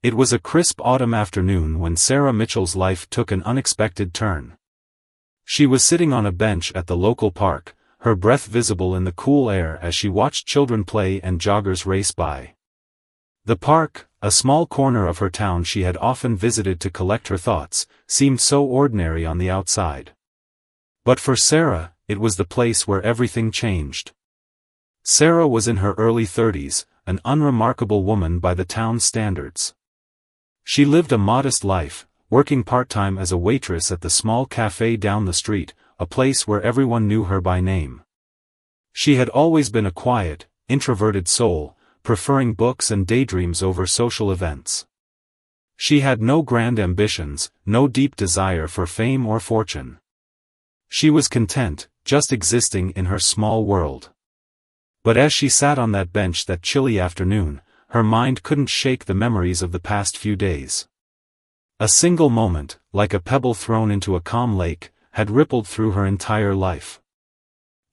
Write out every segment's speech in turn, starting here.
It was a crisp autumn afternoon when Sarah Mitchell's life took an unexpected turn. She was sitting on a bench at the local park, her breath visible in the cool air as she watched children play and joggers race by. The park, a small corner of her town she had often visited to collect her thoughts, seemed so ordinary on the outside. But for Sarah, it was the place where everything changed. Sarah was in her early 30s, an unremarkable woman by the town's standards. She lived a modest life, working part-time as a waitress at the small cafe down the street, a place where everyone knew her by name. She had always been a quiet, introverted soul, preferring books and daydreams over social events. She had no grand ambitions, no deep desire for fame or fortune. She was content, just existing in her small world. But as she sat on that bench that chilly afternoon, her mind couldn't shake the memories of the past few days. A single moment, like a pebble thrown into a calm lake, had rippled through her entire life.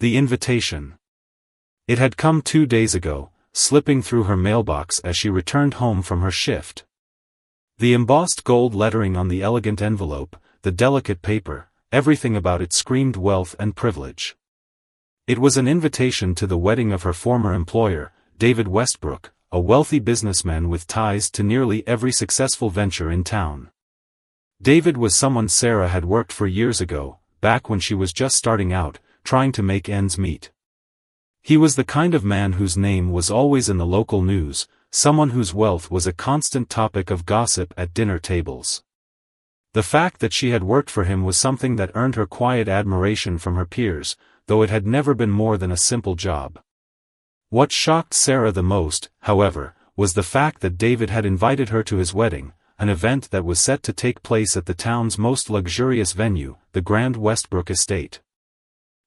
The invitation. It had come 2 days ago, slipping through her mailbox as she returned home from her shift. The embossed gold lettering on the elegant envelope, the delicate paper, everything about it screamed wealth and privilege. It was an invitation to the wedding of her former employer, David Westbrook, a wealthy businessman with ties to nearly every successful venture in town. David was someone Sarah had worked for years ago, back when she was just starting out, trying to make ends meet. He was the kind of man whose name was always in the local news, someone whose wealth was a constant topic of gossip at dinner tables. The fact that she had worked for him was something that earned her quiet admiration from her peers, though it had never been more than a simple job. What shocked Sarah the most, however, was the fact that David had invited her to his wedding, an event that was set to take place at the town's most luxurious venue, the Grand Westbrook Estate.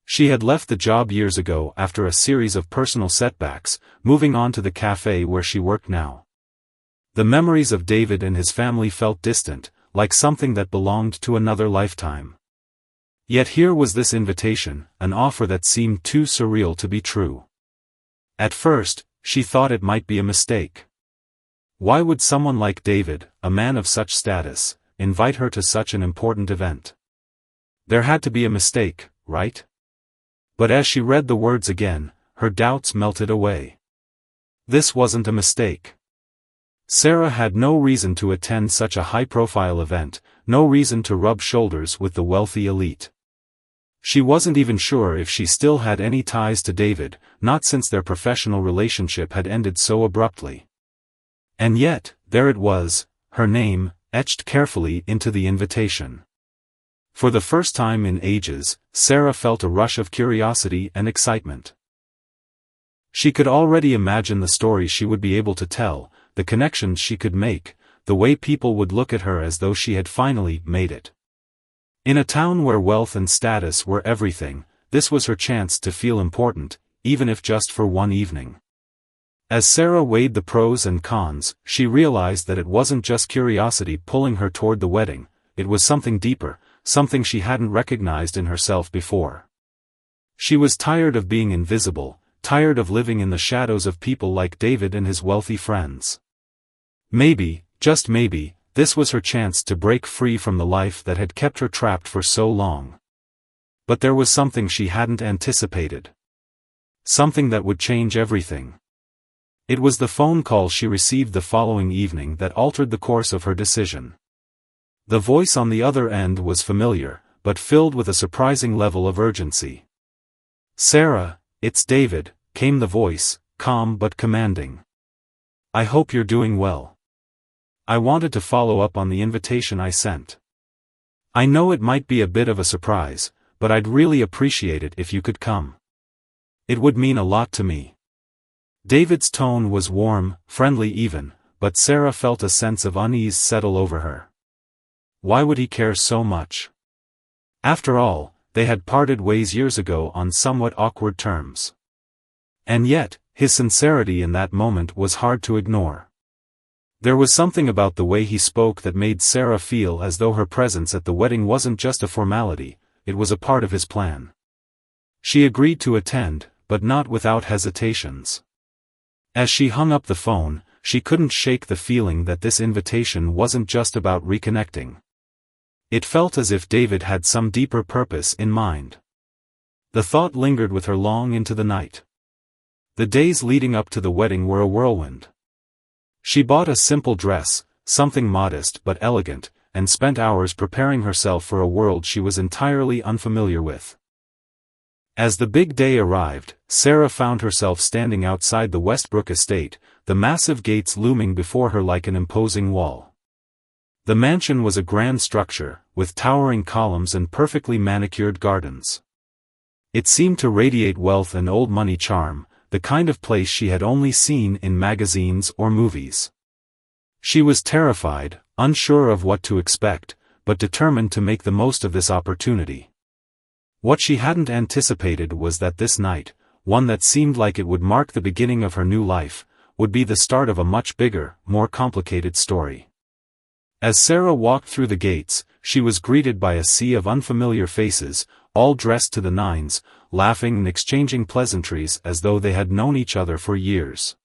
She had left the job years ago after a series of personal setbacks, moving on to the cafe where she worked now. The memories of David and his family felt distant, like something that belonged to another lifetime. Yet here was this invitation, an offer that seemed too surreal to be true. At first, she thought it might be a mistake. Why would someone like David, a man of such status, invite her to such an important event? There had to be a mistake, right? But as she read the words again, her doubts melted away. This wasn't a mistake. Sarah had no reason to attend such a high-profile event, no reason to rub shoulders with the wealthy elite. She wasn't even sure if she still had any ties to David, not since their professional relationship had ended so abruptly. And yet, there it was, her name, etched carefully into the invitation. For the first time in ages, Sarah felt a rush of curiosity and excitement. She could already imagine the stories she would be able to tell, the connections she could make, the way people would look at her as though she had finally made it. In a town where wealth and status were everything, this was her chance to feel important, even if just for one evening. As Sarah weighed the pros and cons, she realized that it wasn't just curiosity pulling her toward the wedding, it was something deeper, something she hadn't recognized in herself before. She was tired of being invisible, tired of living in the shadows of people like David and his wealthy friends. Maybe, just maybe, this was her chance to break free from the life that had kept her trapped for so long. But there was something she hadn't anticipated. Something that would change everything. It was the phone call she received the following evening that altered the course of her decision. The voice on the other end was familiar, but filled with a surprising level of urgency. "Sarah, it's David," came the voice, calm but commanding. "I hope you're doing well. I wanted to follow up on the invitation I sent. I know it might be a bit of a surprise, but I'd really appreciate it if you could come. It would mean a lot to me." David's tone was warm, friendly even, but Sarah felt a sense of unease settle over her. Why would he care so much? After all, they had parted ways years ago on somewhat awkward terms. And yet, his sincerity in that moment was hard to ignore. There was something about the way he spoke that made Sarah feel as though her presence at the wedding wasn't just a formality, it was a part of his plan. She agreed to attend, but not without hesitations. As she hung up the phone, she couldn't shake the feeling that this invitation wasn't just about reconnecting. It felt as if David had some deeper purpose in mind. The thought lingered with her long into the night. The days leading up to the wedding were a whirlwind. She bought a simple dress, something modest but elegant, and spent hours preparing herself for a world she was entirely unfamiliar with. As the big day arrived, Sarah found herself standing outside the Westbrook estate, the massive gates looming before her like an imposing wall. The mansion was a grand structure, with towering columns and perfectly manicured gardens. It seemed to radiate wealth and old money charm, the kind of place she had only seen in magazines or movies. She was terrified, unsure of what to expect, but determined to make the most of this opportunity. What she hadn't anticipated was that this night, one that seemed like it would mark the beginning of her new life, would be the start of a much bigger, more complicated story. As Sarah walked through the gates, she was greeted by a sea of unfamiliar faces, all dressed to the nines, laughing and exchanging pleasantries as though they had known each other for years.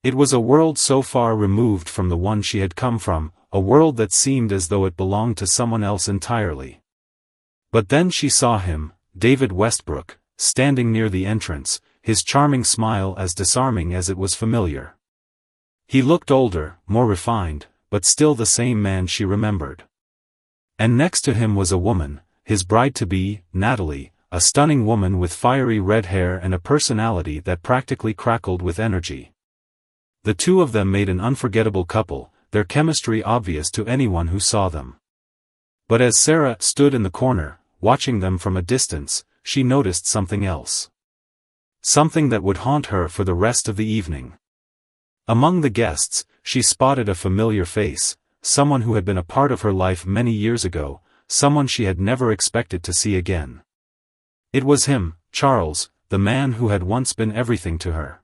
It was a world so far removed from the one she had come from, a world that seemed as though it belonged to someone else entirely. But then she saw him, David Westbrook, standing near the entrance, his charming smile as disarming as it was familiar. He looked older, more refined, but still the same man she remembered. And next to him was a woman, his bride-to-be, Natalie, a stunning woman with fiery red hair and a personality that practically crackled with energy. The two of them made an unforgettable couple, their chemistry obvious to anyone who saw them. But as Sarah stood in the corner, watching them from a distance, she noticed something else. Something that would haunt her for the rest of the evening. Among the guests, she spotted a familiar face, someone who had been a part of her life many years ago, someone she had never expected to see again. It was him, Charles, the man who had once been everything to her.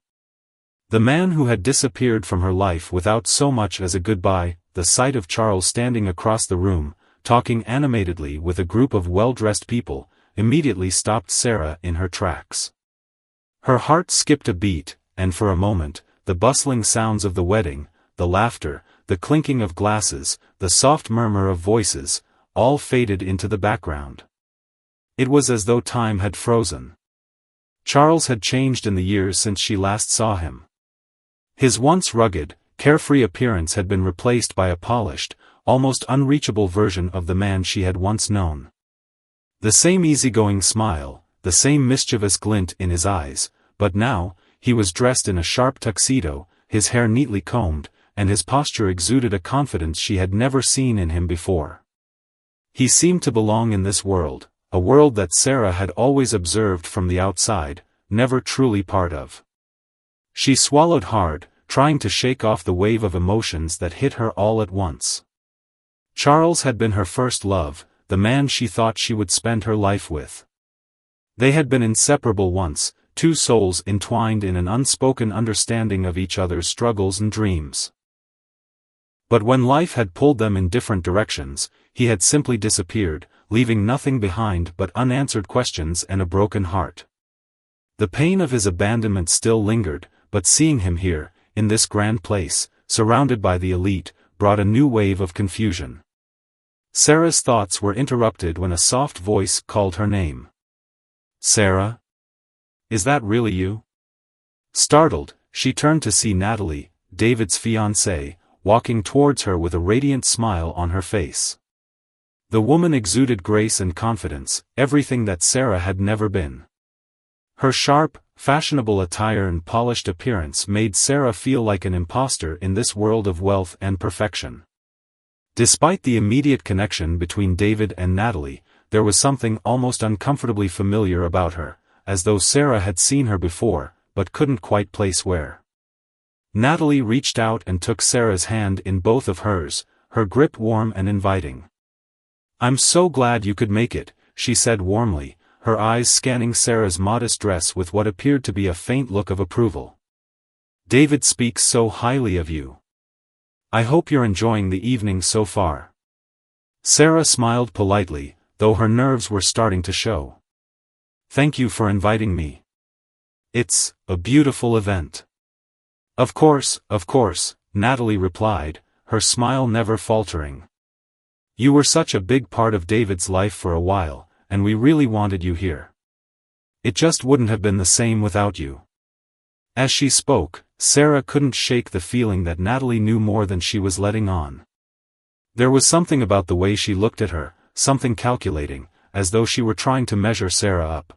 The man who had disappeared from her life without so much as a goodbye. The sight of Charles standing across the room, talking animatedly with a group of well-dressed people, immediately stopped Sarah in her tracks. Her heart skipped a beat, and for a moment, the bustling sounds of the wedding, the laughter, the clinking of glasses, the soft murmur of voices, all faded into the background. It was as though time had frozen. Charles had changed in the years since she last saw him. His once rugged, carefree appearance had been replaced by a polished, almost unreachable version of the man she had once known. The same easygoing smile, the same mischievous glint in his eyes, but now, he was dressed in a sharp tuxedo, his hair neatly combed, and his posture exuded a confidence she had never seen in him before. He seemed to belong in this world, a world that Sarah had always observed from the outside, never truly part of. She swallowed hard, trying to shake off the wave of emotions that hit her all at once. Charles had been her first love, the man she thought she would spend her life with. They had been inseparable once, two souls entwined in an unspoken understanding of each other's struggles and dreams. But when life had pulled them in different directions, he had simply disappeared, leaving nothing behind but unanswered questions and a broken heart. The pain of his abandonment still lingered, but seeing him here, in this grand place, surrounded by the elite, brought a new wave of confusion. Sarah's thoughts were interrupted when a soft voice called her name. "Sarah? Is that really you?" Startled, she turned to see Natalie, David's fiancée, walking towards her with a radiant smile on her face. The woman exuded grace and confidence, everything that Sarah had never been. Her sharp, fashionable attire and polished appearance made Sarah feel like an imposter in this world of wealth and perfection. Despite the immediate connection between David and Natalie, there was something almost uncomfortably familiar about her, as though Sarah had seen her before, but couldn't quite place where. Natalie reached out and took Sarah's hand in both of hers, her grip warm and inviting. "I'm so glad you could make it," she said warmly, her eyes scanning Sarah's modest dress with what appeared to be a faint look of approval. "David speaks so highly of you. I hope you're enjoying the evening so far." Sarah smiled politely, though her nerves were starting to show. "Thank you for inviting me. It's a beautiful event." Of course, Natalie replied, her smile never faltering. You were such a big part of David's life for a while, and we really wanted you here. It just wouldn't have been the same without you. As she spoke, Sarah couldn't shake the feeling that Natalie knew more than she was letting on. There was something about the way she looked at her, something calculating, as though she were trying to measure Sarah up.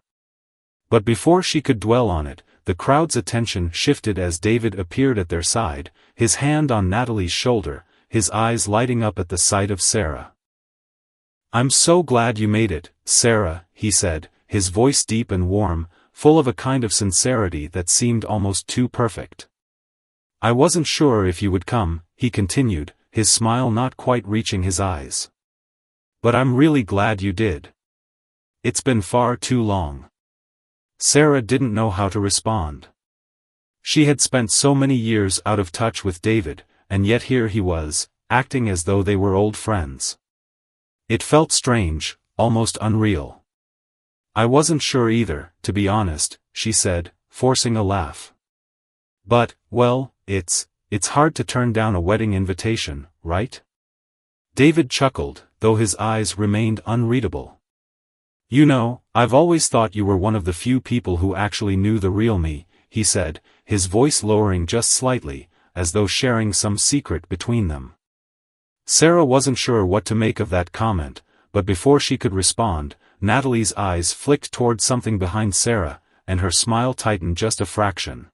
But before she could dwell on it, the crowd's attention shifted as David appeared at their side, his hand on Natalie's shoulder, his eyes lighting up at the sight of Sarah. "I'm so glad you made it, Sarah," he said, his voice deep and warm, full of a kind of sincerity that seemed almost too perfect. "I wasn't sure if you would come," he continued, his smile not quite reaching his eyes. "But I'm really glad you did. It's been far too long." Sarah didn't know how to respond. She had spent so many years out of touch with David, and yet here he was, acting as though they were old friends. It felt strange, almost unreal. "I wasn't sure either, to be honest," she said, forcing a laugh. "But, well, it's hard to turn down a wedding invitation, right?" David chuckled, though his eyes remained unreadable. "You know, I've always thought you were one of the few people who actually knew the real me," he said, his voice lowering just slightly, as though sharing some secret between them. Sarah wasn't sure what to make of that comment, but before she could respond, Natalie's eyes flicked toward something behind Sarah, and her smile tightened just a fraction.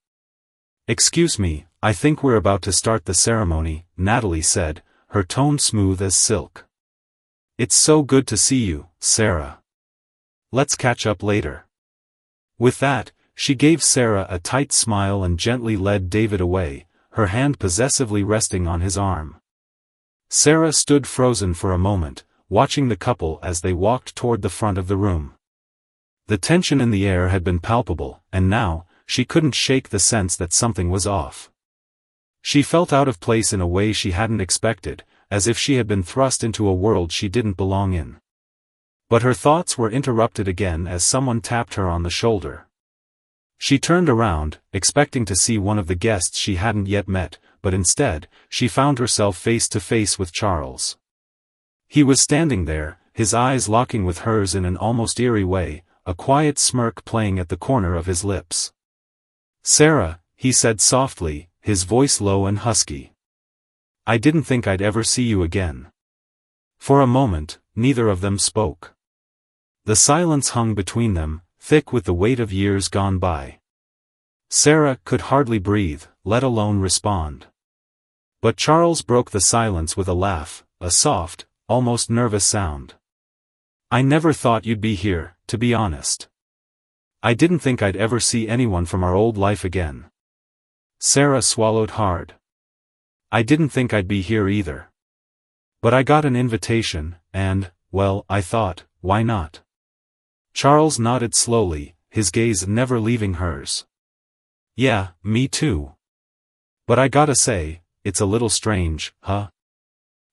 "Excuse me, I think we're about to start the ceremony," Natalie said, her tone smooth as silk. "It's so good to see you, Sarah. Let's catch up later." With that, she gave Sarah a tight smile and gently led David away, her hand possessively resting on his arm. Sarah stood frozen for a moment, watching the couple as they walked toward the front of the room. The tension in the air had been palpable, and now, she couldn't shake the sense that something was off. She felt out of place in a way she hadn't expected, as if she had been thrust into a world she didn't belong in. But her thoughts were interrupted again as someone tapped her on the shoulder. She turned around, expecting to see one of the guests she hadn't yet met, but instead, she found herself face to face with Charles. He was standing there, his eyes locking with hers in an almost eerie way, a quiet smirk playing at the corner of his lips. "Sarah," he said softly, his voice low and husky. "I didn't think I'd ever see you again." For a moment, neither of them spoke. The silence hung between them, thick with the weight of years gone by. Sarah could hardly breathe, let alone respond. But Charles broke the silence with a laugh, a soft, almost nervous sound. "I never thought you'd be here, to be honest. I didn't think I'd ever see anyone from our old life again." Sarah swallowed hard. "I didn't think I'd be here either. But I got an invitation, and, well, I thought, why not?" Charles nodded slowly, his gaze never leaving hers. "Yeah, me too. But I gotta say, it's a little strange, huh?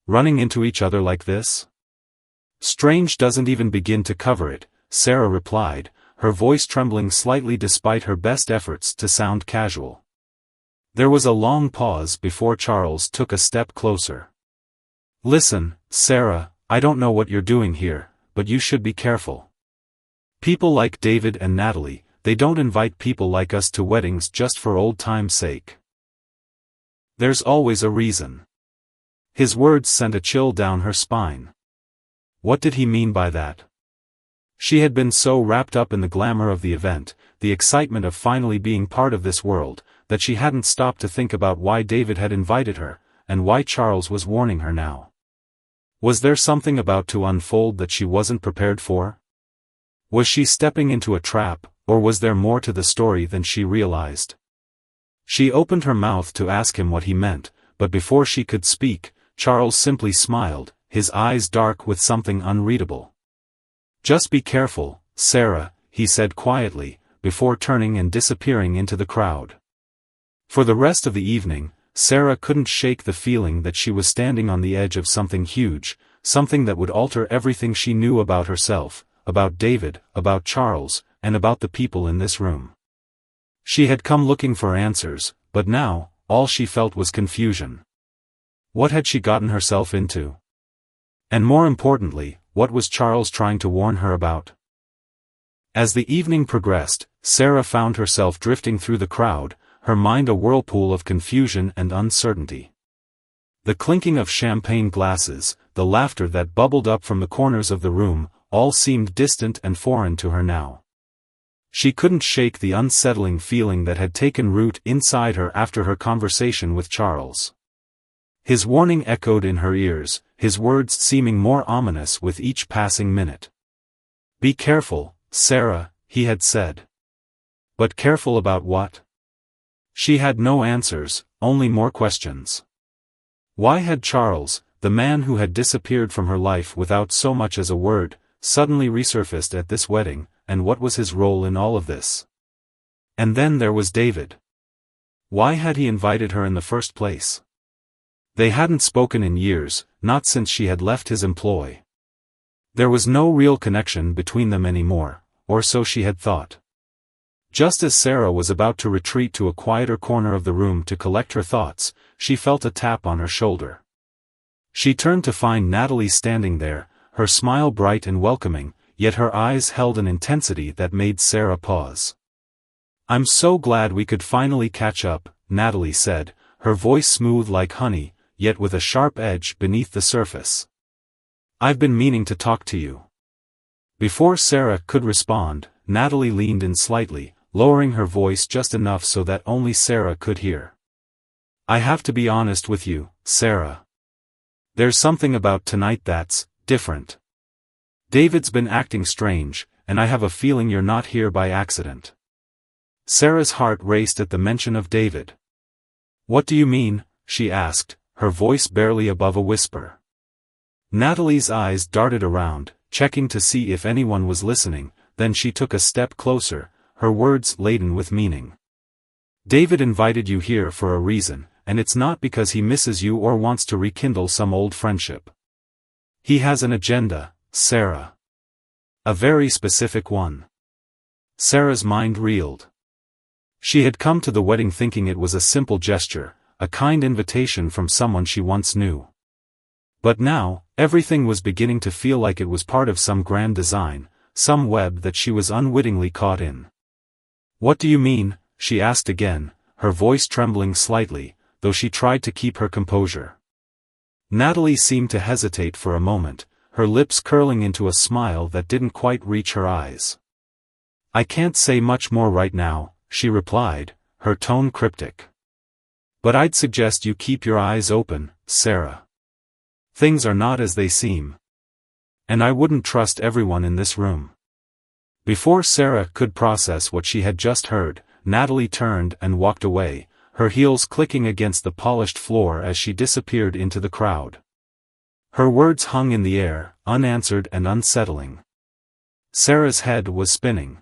Running into each other like this?" "Strange doesn't even begin to cover it," Sarah replied, her voice trembling slightly despite her best efforts to sound casual. There was a long pause before Charles took a step closer. "Listen, Sarah, I don't know what you're doing here, but you should be careful. People like David and Natalie, they don't invite people like us to weddings just for old time's sake. There's always a reason." His words sent a chill down her spine. What did he mean by that? She had been so wrapped up in the glamour of the event, the excitement of finally being part of this world, that she hadn't stopped to think about why David had invited her, and why Charles was warning her now. Was there something about to unfold that she wasn't prepared for? Was she stepping into a trap, or was there more to the story than she realized? She opened her mouth to ask him what he meant, but before she could speak, Charles simply smiled, his eyes dark with something unreadable. "Just be careful, Sarah," he said quietly, before turning and disappearing into the crowd. For the rest of the evening, Sarah couldn't shake the feeling that she was standing on the edge of something huge, something that would alter everything she knew about herself, about David, about Charles, and about the people in this room. She had come looking for answers, but now, all she felt was confusion. What had she gotten herself into? And more importantly, what was Charles trying to warn her about? As the evening progressed, Sarah found herself drifting through the crowd, her mind a whirlpool of confusion and uncertainty. The clinking of champagne glasses, the laughter that bubbled up from the corners of the room, all seemed distant and foreign to her now. She couldn't shake the unsettling feeling that had taken root inside her after her conversation with Charles. His warning echoed in her ears, his words seeming more ominous with each passing minute. "Be careful, Sarah," he had said. But careful about what? She had no answers, only more questions. Why had Charles, the man who had disappeared from her life without so much as a word, suddenly resurfaced at this wedding, and what was his role in all of this? And then there was David. Why had he invited her in the first place? They hadn't spoken in years, not since she had left his employ. There was no real connection between them anymore, or so she had thought. Just as Sarah was about to retreat to a quieter corner of the room to collect her thoughts, she felt a tap on her shoulder. She turned to find Natalie standing there, her smile bright and welcoming, yet her eyes held an intensity that made Sarah pause. "I'm so glad we could finally catch up," Natalie said, her voice smooth like honey, yet with a sharp edge beneath the surface. "I've been meaning to talk to you." Before Sarah could respond, Natalie leaned in slightly, lowering her voice just enough so that only Sarah could hear. "I have to be honest with you, Sarah. There's something about tonight that's different. David's been acting strange, and I have a feeling you're not here by accident." Sarah's heart raced at the mention of David. "What do you mean?" she asked, her voice barely above a whisper. Natalie's eyes darted around, checking to see if anyone was listening, then she took a step closer, her words laden with meaning. "David invited you here for a reason, and it's not because he misses you or wants to rekindle some old friendship. He has an agenda, Sarah. A very specific one." Sarah's mind reeled. She had come to the wedding thinking it was a simple gesture, a kind invitation from someone she once knew. But now, everything was beginning to feel like it was part of some grand design, some web that she was unwittingly caught in. "What do you mean?" she asked again, her voice trembling slightly, though she tried to keep her composure. Natalie seemed to hesitate for a moment, her lips curling into a smile that didn't quite reach her eyes. "I can't say much more right now," she replied, her tone cryptic. "But I'd suggest you keep your eyes open, Sarah. Things are not as they seem. And I wouldn't trust everyone in this room." Before Sarah could process what she had just heard, Natalie turned and walked away, her heels clicking against the polished floor as she disappeared into the crowd. Her words hung in the air, unanswered and unsettling. Sarah's head was spinning.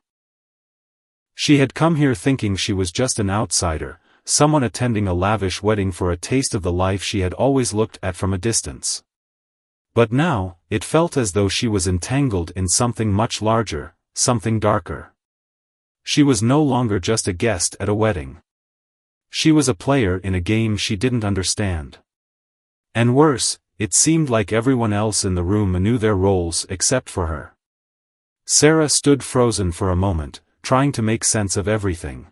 She had come here thinking she was just an outsider, someone attending a lavish wedding for a taste of the life she had always looked at from a distance. But now, it felt as though she was entangled in something much larger, something darker. She was no longer just a guest at a wedding. She was a player in a game she didn't understand. And worse, it seemed like everyone else in the room knew their roles except for her. Sarah stood frozen for a moment, trying to make sense of everything.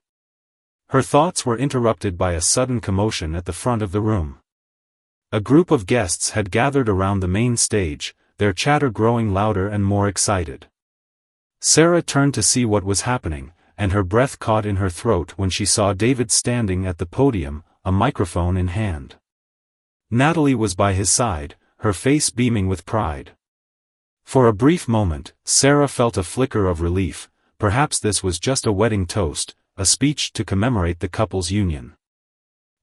Her thoughts were interrupted by a sudden commotion at the front of the room. A group of guests had gathered around the main stage, their chatter growing louder and more excited. Sarah turned to see what was happening, and her breath caught in her throat when she saw David standing at the podium, a microphone in hand. Natalie was by his side, her face beaming with pride. For a brief moment, Sarah felt a flicker of relief, perhaps this was just a wedding toast, a speech to commemorate the couple's union.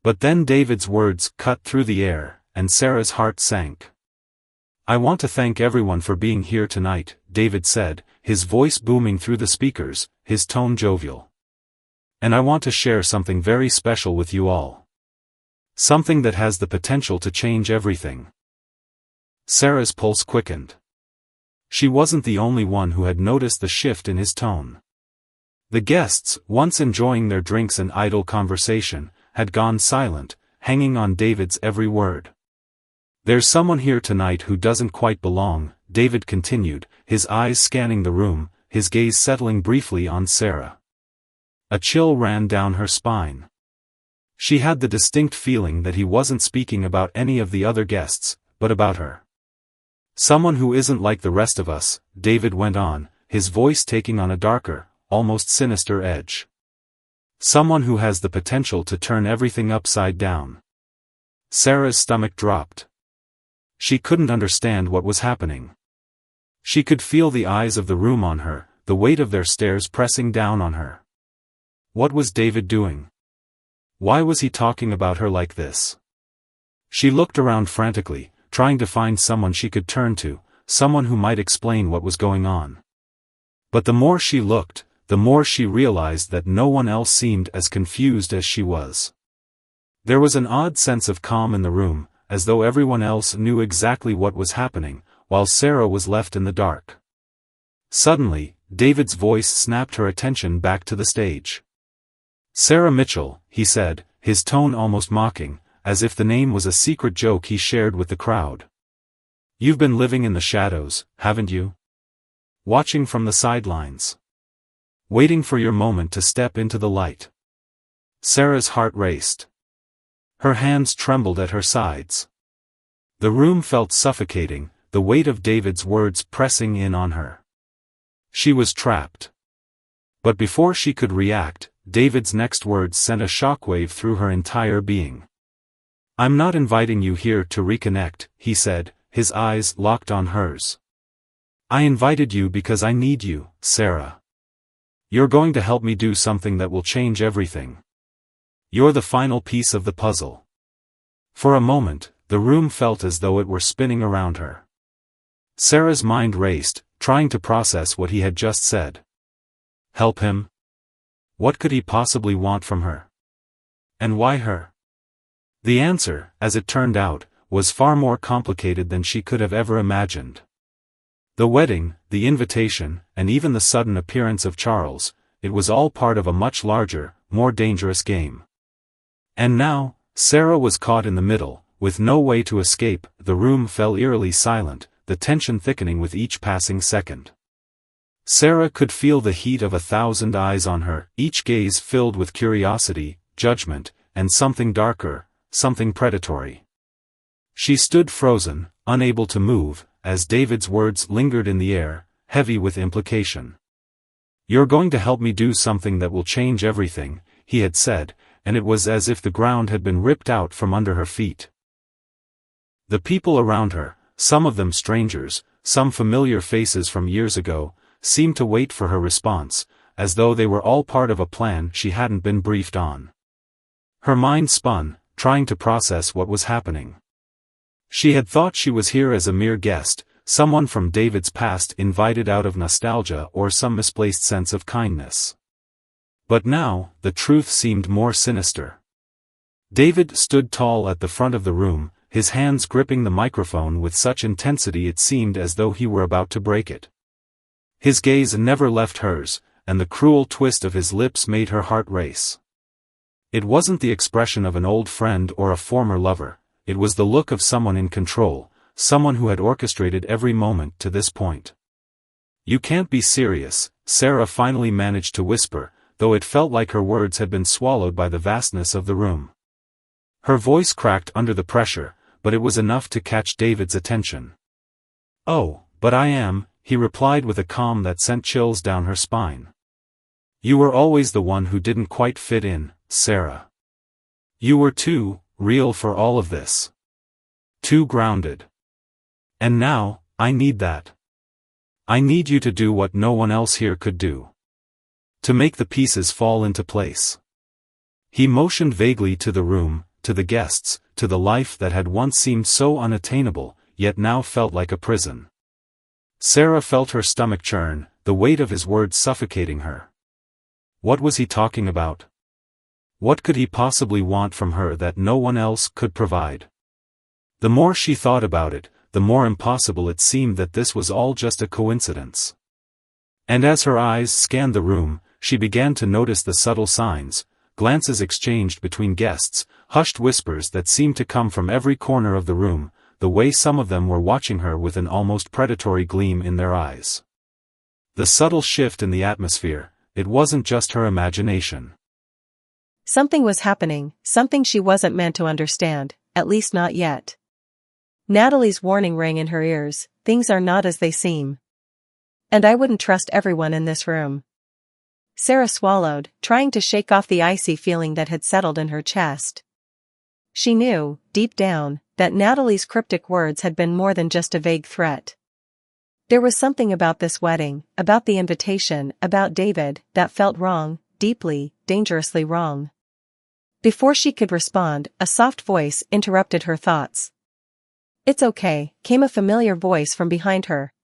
But then David's words cut through the air, and Sarah's heart sank. "I want to thank everyone for being here tonight," David said, his voice booming through the speakers, his tone jovial. "And I want to share something very special with you all. Something that has the potential to change everything." Sarah's pulse quickened. She wasn't the only one who had noticed the shift in his tone. The guests, once enjoying their drinks and idle conversation, had gone silent, hanging on David's every word. "There's someone here tonight who doesn't quite belong," David continued, his eyes scanning the room, his gaze settling briefly on Sarah. A chill ran down her spine. She had the distinct feeling that he wasn't speaking about any of the other guests, but about her. "Someone who isn't like the rest of us," David went on, his voice taking on a darker, almost sinister edge. "Someone who has the potential to turn everything upside down." Sarah's stomach dropped. She couldn't understand what was happening. She could feel the eyes of the room on her, the weight of their stares pressing down on her. What was David doing? Why was he talking about her like this? She looked around frantically, trying to find someone she could turn to, someone who might explain what was going on. But the more she looked, the more she realized that no one else seemed as confused as she was. There was an odd sense of calm in the room, as though everyone else knew exactly what was happening, while Sarah was left in the dark. Suddenly, David's voice snapped her attention back to the stage. "Sarah Mitchell," he said, his tone almost mocking, as if the name was a secret joke he shared with the crowd. "You've been living in the shadows, haven't you? Watching from the sidelines. Waiting for your moment to step into the light." Sarah's heart raced. Her hands trembled at her sides. The room felt suffocating, the weight of David's words pressing in on her. She was trapped. But before she could react, David's next words sent a shockwave through her entire being. "I'm not inviting you here to reconnect," he said, his eyes locked on hers. "I invited you because I need you, Sarah. You're going to help me do something that will change everything. You're the final piece of the puzzle." For a moment, the room felt as though it were spinning around her. Sarah's mind raced, trying to process what he had just said. Help him? What could he possibly want from her? And why her? The answer, as it turned out, was far more complicated than she could have ever imagined. The wedding, the invitation, and even the sudden appearance of Charles, it was all part of a much larger, more dangerous game. And now, Sarah was caught in the middle, with no way to escape. The room fell eerily silent, the tension thickening with each passing second. Sarah could feel the heat of 1,000 eyes on her, each gaze filled with curiosity, judgment, and something darker, something predatory. She stood frozen, unable to move, as David's words lingered in the air, heavy with implication. "You're going to help me do something that will change everything," he had said, and it was as if the ground had been ripped out from under her feet. The people around her, some of them strangers, some familiar faces from years ago, seemed to wait for her response, as though they were all part of a plan she hadn't been briefed on. Her mind spun, trying to process what was happening. She had thought she was here as a mere guest, someone from David's past invited out of nostalgia or some misplaced sense of kindness. But now, the truth seemed more sinister. David stood tall at the front of the room, his hands gripping the microphone with such intensity it seemed as though he were about to break it. His gaze never left hers, and the cruel twist of his lips made her heart race. It wasn't the expression of an old friend or a former lover, it was the look of someone in control, someone who had orchestrated every moment to this point. "You can't be serious," Sarah finally managed to whisper, though it felt like her words had been swallowed by the vastness of the room. Her voice cracked under the pressure, but it was enough to catch David's attention. "Oh, but I am," he replied with a calm that sent chills down her spine. "You were always the one who didn't quite fit in, Sarah. You were too real for all of this. Too grounded. And now, I need that. I need you to do what no one else here could do. To make the pieces fall into place." He motioned vaguely to the room, to the guests, to the life that had once seemed so unattainable, yet now felt like a prison. Sarah felt her stomach churn, the weight of his words suffocating her. What was he talking about? What could he possibly want from her that no one else could provide? The more she thought about it, the more impossible it seemed that this was all just a coincidence. And as her eyes scanned the room, she began to notice the subtle signs, glances exchanged between guests, hushed whispers that seemed to come from every corner of the room, the way some of them were watching her with an almost predatory gleam in their eyes. The subtle shift in the atmosphere, it wasn't just her imagination. Something was happening, something she wasn't meant to understand, at least not yet. Natalie's warning rang in her ears, things are not as they seem. And I wouldn't trust everyone in this room. Sarah swallowed, trying to shake off the icy feeling that had settled in her chest. She knew, deep down, that Natalie's cryptic words had been more than just a vague threat. There was something about this wedding, about the invitation, about David, that felt wrong, deeply, dangerously wrong. Before she could respond, a soft voice interrupted her thoughts. "It's okay," came a familiar voice from behind her.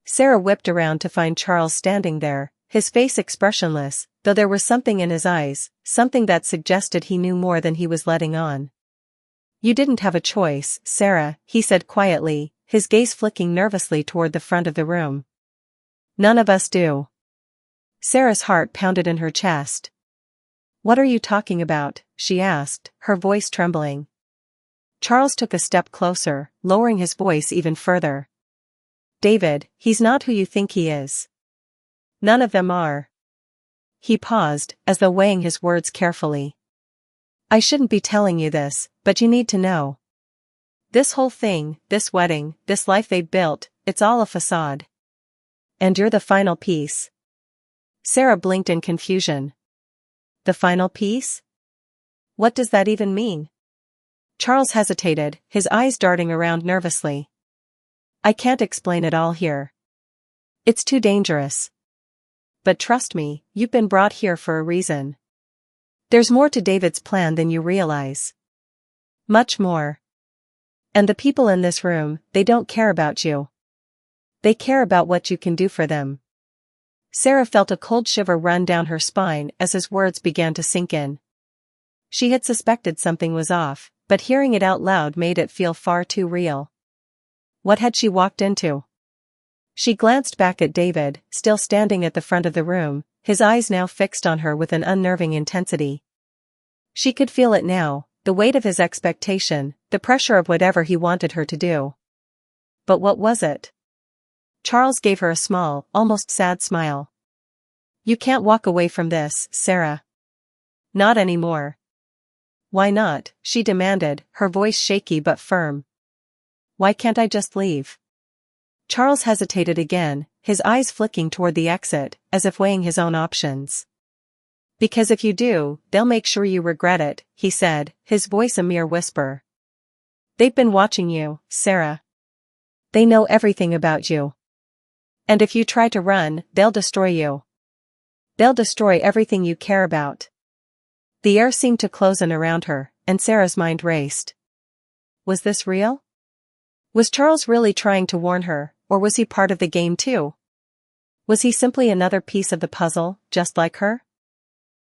Sarah whipped around to find Charles standing there, his face expressionless, though there was something in his eyes, something that suggested he knew more than he was letting on. "You didn't have a choice, Sarah," he said quietly, his gaze flicking nervously toward the front of the room. "None of us do." Sarah's heart pounded in her chest. "What are you talking about?" she asked, her voice trembling. Charles took a step closer, lowering his voice even further. "David, he's not who you think he is. None of them are." He paused, as though weighing his words carefully. "I shouldn't be telling you this, but you need to know. This whole thing, this wedding, this life they've built, it's all a facade. And you're the final piece." Sarah blinked in confusion. "The final piece? What does that even mean?" Charles hesitated, his eyes darting around nervously. "I can't explain it all here. It's too dangerous. But trust me, you've been brought here for a reason. There's more to David's plan than you realize. Much more. And the people in this room, they don't care about you. They care about what you can do for them." Sarah felt a cold shiver run down her spine as his words began to sink in. She had suspected something was off, but hearing it out loud made it feel far too real. What had she walked into? She glanced back at David, still standing at the front of the room, his eyes now fixed on her with an unnerving intensity. She could feel it now, the weight of his expectation, the pressure of whatever he wanted her to do. But what was it? Charles gave her a small, almost sad smile. "You can't walk away from this, Sarah. Not anymore." "Why not?" she demanded, her voice shaky but firm. "Why can't I just leave?" Charles hesitated again, his eyes flicking toward the exit, as if weighing his own options. "Because if you do, they'll make sure you regret it," he said, his voice a mere whisper. "They've been watching you, Sarah. They know everything about you. And if you try to run, they'll destroy you. They'll destroy everything you care about." The air seemed to close in around her, and Sarah's mind raced. Was this real? Was Charles really trying to warn her, or was he part of the game too? Was he simply another piece of the puzzle, just like her?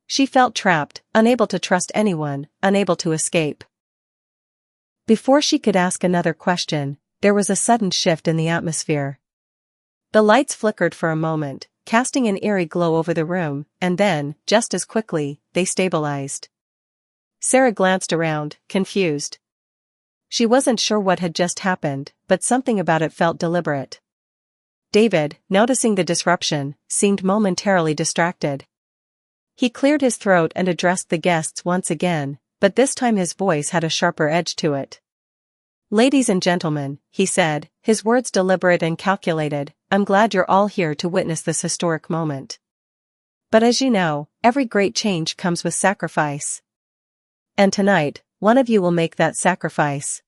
She felt trapped, unable to trust anyone, unable to escape. Before she could ask another question, there was a sudden shift in the atmosphere. The lights flickered for a moment, casting an eerie glow over the room, and then, just as quickly, they stabilized. Sarah glanced around, confused. She wasn't sure what had just happened, but something about it felt deliberate. David, noticing the disruption, seemed momentarily distracted. He cleared his throat and addressed the guests once again, but this time his voice had a sharper edge to it. "Ladies and gentlemen," he said, his words deliberate and calculated, "I'm glad you're all here to witness this historic moment. But as you know, every great change comes with sacrifice. And tonight, one of you will make that sacrifice."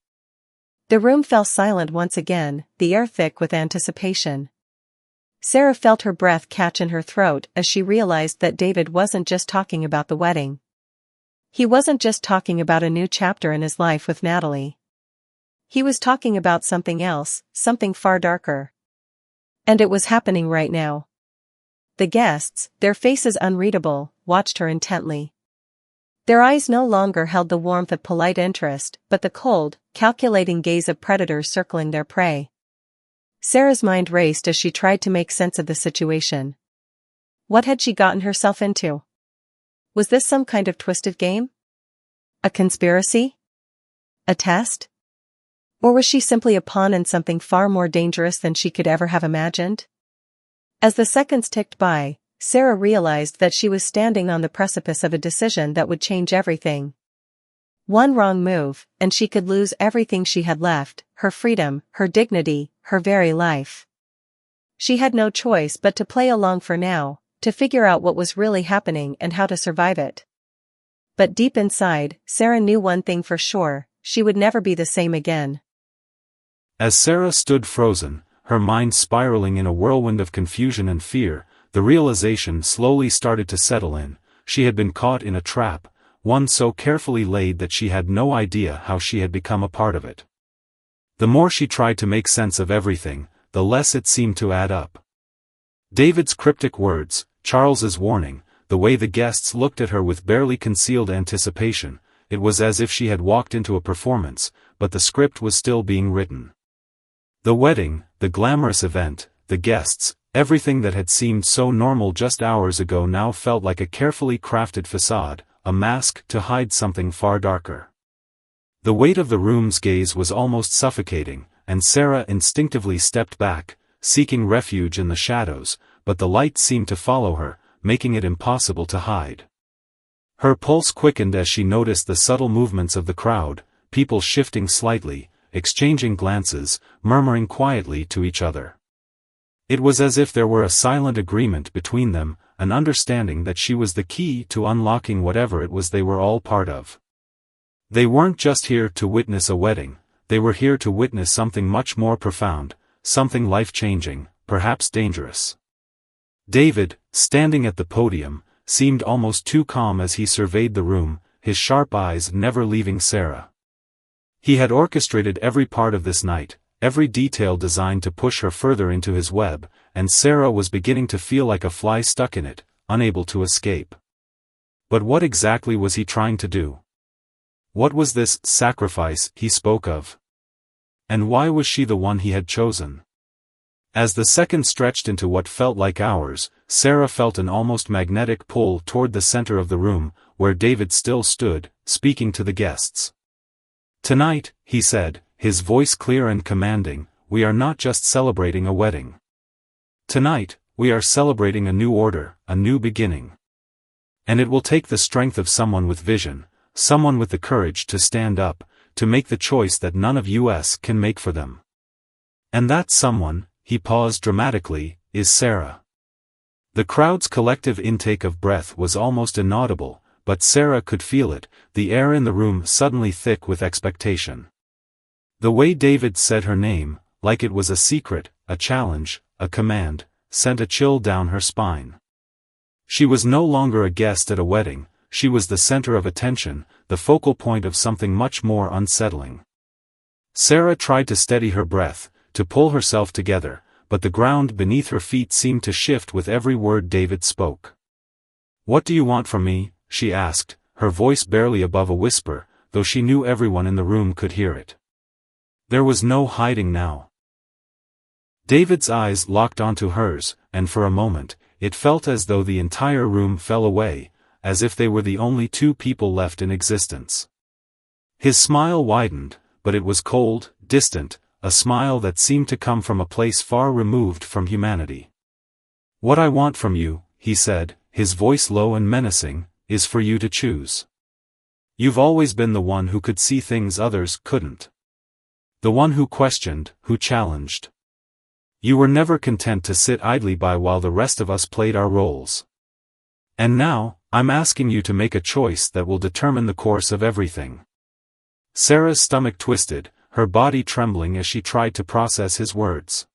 The room fell silent once again, the air thick with anticipation. Sarah felt her breath catch in her throat as she realized that David wasn't just talking about the wedding. He wasn't just talking about a new chapter in his life with Natalie. He was talking about something else, something far darker. And it was happening right now. The guests, their faces unreadable, watched her intently. Their eyes no longer held the warmth of polite interest, but the cold, calculating gaze of predators circling their prey. Sarah's mind raced as she tried to make sense of the situation. What had she gotten herself into? Was this some kind of twisted game? A conspiracy? A test? Or was she simply a pawn in something far more dangerous than she could ever have imagined? As the seconds ticked by, Sarah realized that she was standing on the precipice of a decision that would change everything. One wrong move, and she could lose everything she had left, her freedom, her dignity, her very life. She had no choice but to play along for now, to figure out what was really happening and how to survive it. But deep inside, Sarah knew one thing for sure: she would never be the same again. As Sarah stood frozen, her mind spiraling in a whirlwind of confusion and fear, the realization slowly started to settle in. She had been caught in a trap, one so carefully laid that she had no idea how she had become a part of it. The more she tried to make sense of everything, the less it seemed to add up. David's cryptic words, Charles's warning, the way the guests looked at her with barely concealed anticipation, it was as if she had walked into a performance, but the script was still being written. The wedding, the glamorous event, the guests, everything that had seemed so normal just hours ago now felt like a carefully crafted facade, a mask to hide something far darker. The weight of the room's gaze was almost suffocating, and Sarah instinctively stepped back, seeking refuge in the shadows, but the light seemed to follow her, making it impossible to hide. Her pulse quickened as she noticed the subtle movements of the crowd, people shifting slightly, exchanging glances, murmuring quietly to each other. It was as if there were a silent agreement between them, an understanding that she was the key to unlocking whatever it was they were all part of. They weren't just here to witness a wedding, they were here to witness something much more profound, something life-changing, perhaps dangerous. David, standing at the podium, seemed almost too calm as he surveyed the room, his sharp eyes never leaving Sarah. He had orchestrated every part of this night, every detail designed to push her further into his web, and Sarah was beginning to feel like a fly stuck in it, unable to escape. But what exactly was he trying to do? What was this sacrifice he spoke of? And why was she the one he had chosen? As the seconds stretched into what felt like hours, Sarah felt an almost magnetic pull toward the center of the room, where David still stood, speaking to the guests. "Tonight," he said, his voice clear and commanding, "we are not just celebrating a wedding. Tonight, we are celebrating a new order, a new beginning. And it will take the strength of someone with vision, someone with the courage to stand up, to make the choice that none of us can make for them. And that someone," he paused dramatically, "is Sarah." The crowd's collective intake of breath was almost inaudible, but Sarah could feel it, the air in the room suddenly thick with expectation. The way David said her name, like it was a secret, a challenge, a command, sent a chill down her spine. She was no longer a guest at a wedding, she was the center of attention, the focal point of something much more unsettling. Sarah tried to steady her breath, to pull herself together, but the ground beneath her feet seemed to shift with every word David spoke. "What do you want from me?" she asked, her voice barely above a whisper, though she knew everyone in the room could hear it. There was no hiding now. David's eyes locked onto hers, and for a moment, it felt as though the entire room fell away, as if they were the only two people left in existence. His smile widened, but it was cold, distant, a smile that seemed to come from a place far removed from humanity. "What I want from you," he said, his voice low and menacing, "is for you to choose. You've always been the one who could see things others couldn't. The one who questioned, who challenged. You were never content to sit idly by while the rest of us played our roles. And now, I'm asking you to make a choice that will determine the course of everything." Sarah's stomach twisted, her body trembling as she tried to process his words.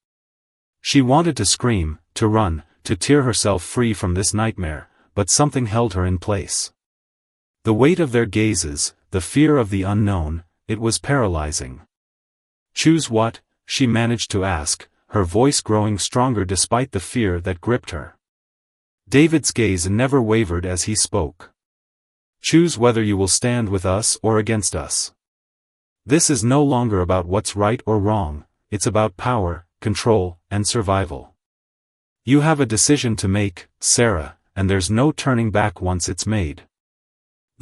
She wanted to scream, to run, to tear herself free from this nightmare, but something held her in place. The weight of their gazes, the fear of the unknown, it was paralyzing. "Choose what?" she managed to ask, her voice growing stronger despite the fear that gripped her. David's gaze never wavered as he spoke. "Choose whether you will stand with us or against us. This is no longer about what's right or wrong, it's about power, control, and survival. You have a decision to make, Sarah, and there's no turning back once it's made."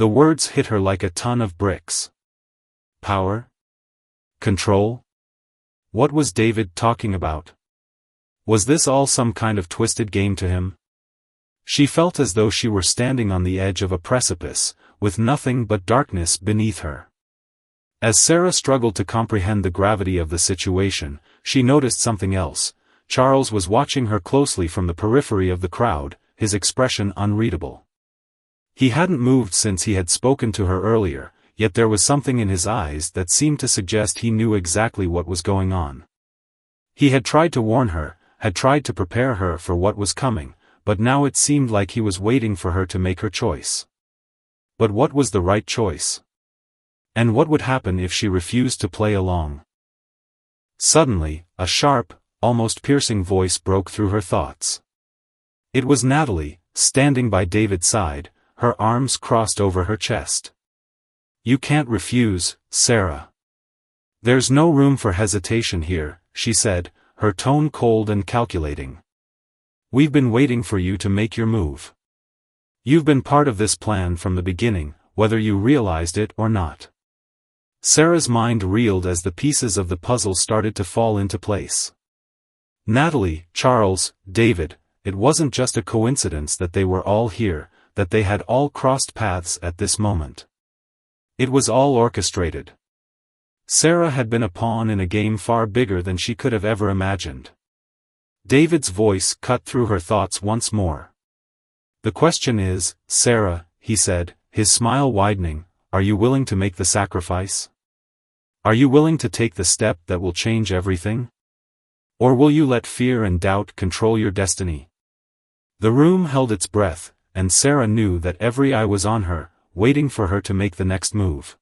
The words hit her like a ton of bricks. Power? Control? What was David talking about? Was this all some kind of twisted game to him? She felt as though she were standing on the edge of a precipice, with nothing but darkness beneath her. As Sarah struggled to comprehend the gravity of the situation, she noticed something else. Charles was watching her closely from the periphery of the crowd, his expression unreadable. He hadn't moved since he had spoken to her earlier, yet there was something in his eyes that seemed to suggest he knew exactly what was going on. He had tried to warn her, had tried to prepare her for what was coming, but now it seemed like he was waiting for her to make her choice. But what was the right choice? And what would happen if she refused to play along? Suddenly, a sharp, almost piercing voice broke through her thoughts. It was Natalie, standing by David's side, her arms crossed over her chest. "You can't refuse, Sarah. There's no room for hesitation here," she said, her tone cold and calculating. "We've been waiting for you to make your move. You've been part of this plan from the beginning, whether you realized it or not." Sarah's mind reeled as the pieces of the puzzle started to fall into place. Natalie, Charles, David, it wasn't just a coincidence that they were all here, that they had all crossed paths at this moment. It was all orchestrated. Sarah had been a pawn in a game far bigger than she could have ever imagined. David's voice cut through her thoughts once more. "The question is, Sarah," he said, his smile widening, "are you willing to make the sacrifice? Are you willing to take the step that will change everything? Or will you let fear and doubt control your destiny?" The room held its breath, and Sarah knew that every eye was on her, waiting for her to make the next move.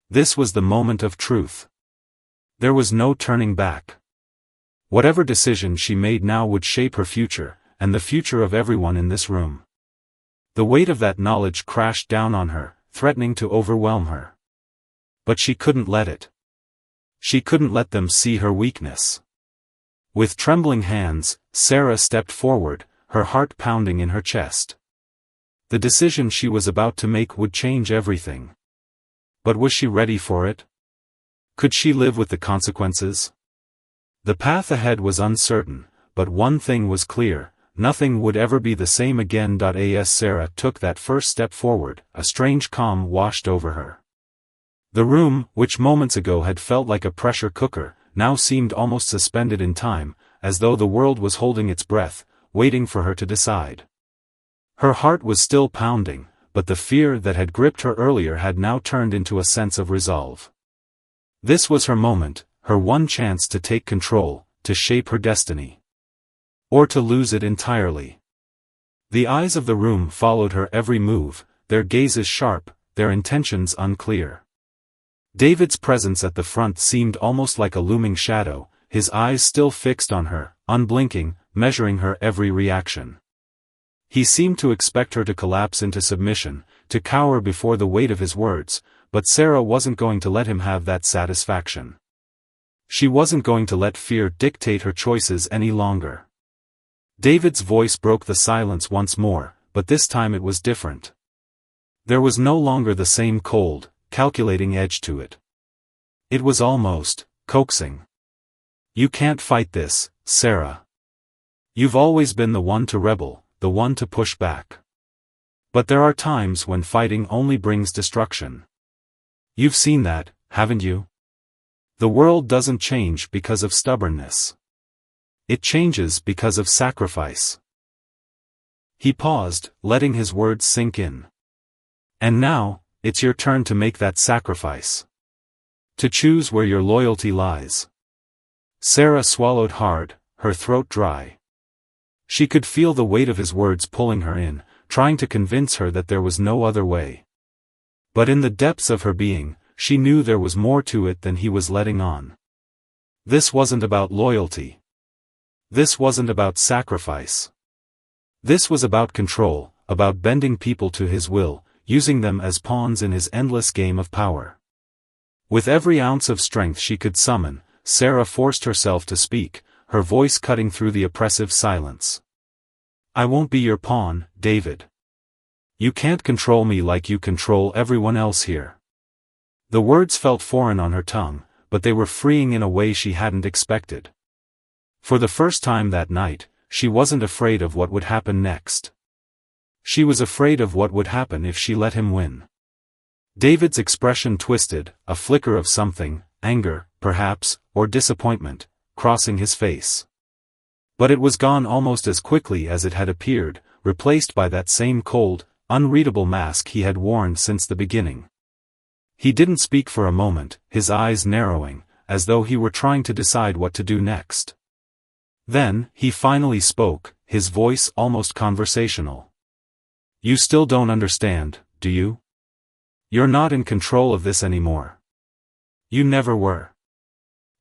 This was the moment of truth. There was no turning back. Whatever decision she made now would shape her future, and the future of everyone in this room. The weight of that knowledge crashed down on her, threatening to overwhelm her. But she couldn't let it. She couldn't let them see her weakness. With trembling hands, Sarah stepped forward, her heart pounding in her chest. The decision she was about to make would change everything. But was she ready for it? Could she live with the consequences? The path ahead was uncertain, but one thing was clear: nothing would ever be the same again. As Sarah took that first step forward, a strange calm washed over her. The room, which moments ago had felt like a pressure cooker, now seemed almost suspended in time, as though the world was holding its breath, waiting for her to decide. Her heart was still pounding, but the fear that had gripped her earlier had now turned into a sense of resolve. This was her moment, her one chance to take control, to shape her destiny. Or to lose it entirely. The eyes of the room followed her every move, their gazes sharp, their intentions unclear. David's presence at the front seemed almost like a looming shadow, his eyes still fixed on her, unblinking, measuring her every reaction. He seemed to expect her to collapse into submission, to cower before the weight of his words, but Sarah wasn't going to let him have that satisfaction. She wasn't going to let fear dictate her choices any longer. David's voice broke the silence once more, but this time it was different. There was no longer the same cold, calculating edge to it. It was almost coaxing. "You can't fight this, Sarah. You've always been the one to rebel, the one to push back. But there are times when fighting only brings destruction. You've seen that, haven't you? The world doesn't change because of stubbornness. It changes because of sacrifice." He paused, letting his words sink in. "And now, it's your turn to make that sacrifice. To choose where your loyalty lies." Sarah swallowed hard, her throat dry. She could feel the weight of his words pulling her in, trying to convince her that there was no other way. But in the depths of her being, she knew there was more to it than he was letting on. This wasn't about loyalty. This wasn't about sacrifice. This was about control, about bending people to his will, using them as pawns in his endless game of power. With every ounce of strength she could summon, Sarah forced herself to speak, her voice cutting through the oppressive silence. "I won't be your pawn, David. You can't control me like you control everyone else here. The words felt foreign on her tongue, but they were freeing in a way she hadn't expected. For the first time that night, she wasn't afraid of what would happen next. She was afraid of what would happen if she let him win. David's expression twisted, a flicker of something, anger, perhaps, or disappointment, crossing his face. But it was gone almost as quickly as it had appeared, replaced by that same cold, unreadable mask he had worn since the beginning. He didn't speak for a moment, his eyes narrowing, as though he were trying to decide what to do next. Then, he finally spoke, his voice almost conversational. You still don't understand, do you? You're not in control of this anymore. You never were.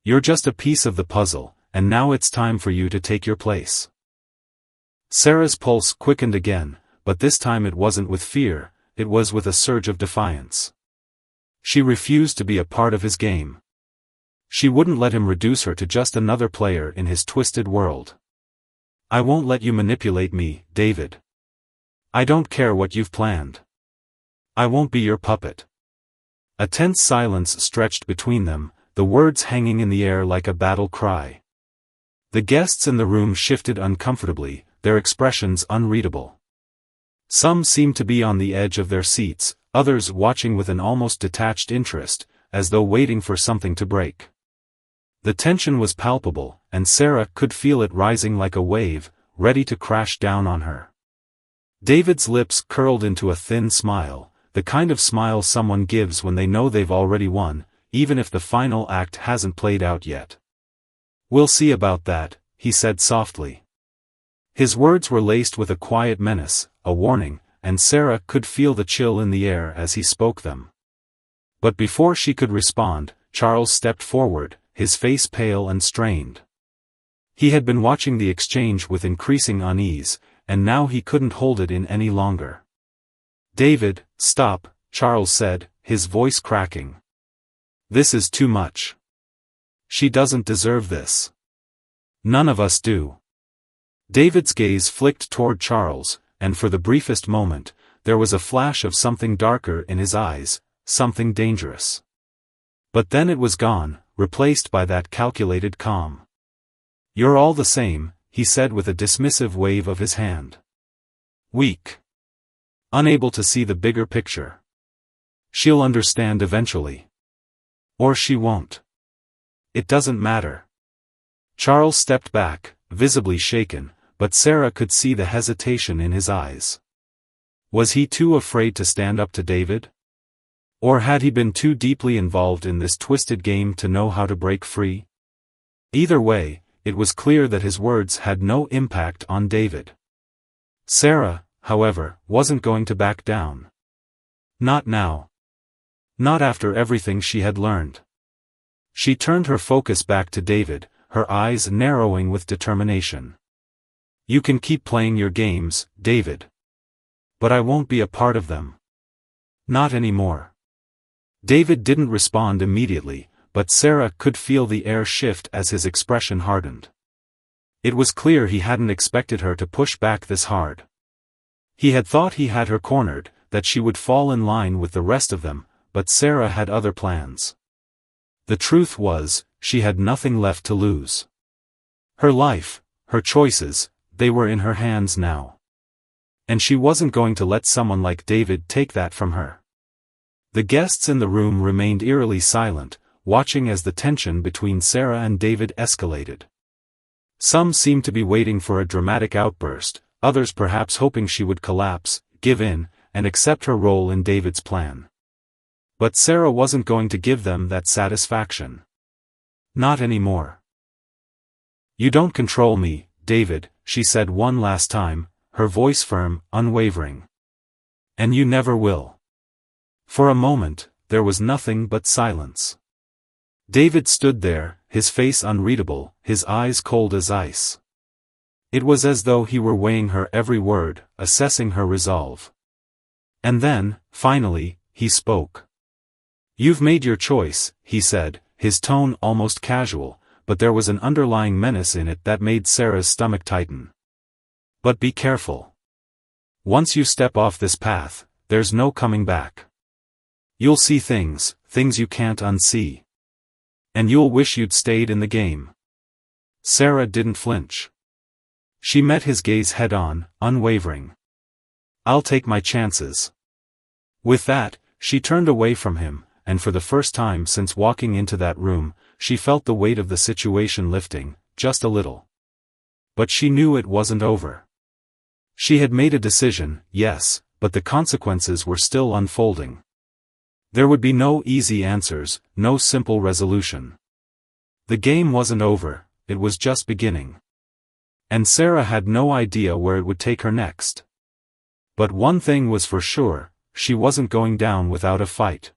You're just a piece of the puzzle, and now it's time for you to take your place. Sarah's pulse quickened again, but this time it wasn't with fear, it was with a surge of defiance. She refused to be a part of his game. She wouldn't let him reduce her to just another player in his twisted world. I won't let you manipulate me, David. I don't care what you've planned. I won't be your puppet. A tense silence stretched between them, the words hanging in the air like a battle cry. The guests in the room shifted uncomfortably, their expressions unreadable. Some seemed to be on the edge of their seats, others watching with an almost detached interest, as though waiting for something to break. The tension was palpable, and Sarah could feel it rising like a wave, ready to crash down on her. David's lips curled into a thin smile, the kind of smile someone gives when they know they've already won, even if the final act hasn't played out yet. We'll see about that, he said softly. His words were laced with a quiet menace, a warning, and Sarah could feel the chill in the air as he spoke them. But before she could respond, Charles stepped forward, his face pale and strained. He had been watching the exchange with increasing unease, and now he couldn't hold it in any longer. David, stop, Charles said, his voice cracking. This is too much. She doesn't deserve this. None of us do. David's gaze flicked toward Charles, and for the briefest moment, there was a flash of something darker in his eyes, something dangerous. But then it was gone, replaced by that calculated calm. You're all the same, he said with a dismissive wave of his hand. Weak. Unable to see the bigger picture. She'll understand eventually. Or she won't. It doesn't matter. Charles stepped back, visibly shaken, but Sarah could see the hesitation in his eyes. Was he too afraid to stand up to David? Or had he been too deeply involved in this twisted game to know how to break free? Either way, it was clear that his words had no impact on David. Sarah, however, wasn't going to back down. Not now. Not after everything she had learned. She turned her focus back to David, her eyes narrowing with determination. You can keep playing your games, David. But I won't be a part of them. Not anymore. David didn't respond immediately, but Sarah could feel the air shift as his expression hardened. It was clear he hadn't expected her to push back this hard. He had thought he had her cornered, that she would fall in line with the rest of them, but Sarah had other plans. The truth was, she had nothing left to lose. Her life, her choices, they were in her hands now. And she wasn't going to let someone like David take that from her. The guests in the room remained eerily silent, watching as the tension between Sarah and David escalated. Some seemed to be waiting for a dramatic outburst, others perhaps hoping she would collapse, give in, and accept her role in David's plan. But Sarah wasn't going to give them that satisfaction. Not anymore. You don't control me, David, she said one last time, her voice firm, unwavering. And you never will. For a moment, there was nothing but silence. David stood there, his face unreadable, his eyes cold as ice. It was as though he were weighing her every word, assessing her resolve. And then, finally, he spoke. You've made your choice, he said, his tone almost casual, but there was an underlying menace in it that made Sarah's stomach tighten. But be careful. Once you step off this path, there's no coming back. You'll see things you can't unsee. And you'll wish you'd stayed in the game. Sarah didn't flinch. She met his gaze head-on, unwavering. I'll take my chances. With that, she turned away from him, and for the first time since walking into that room, she felt the weight of the situation lifting, just a little. But she knew it wasn't over. She had made a decision, yes, but the consequences were still unfolding. There would be no easy answers, no simple resolution. The game wasn't over, it was just beginning. And Sarah had no idea where it would take her next. But one thing was for sure, she wasn't going down without a fight.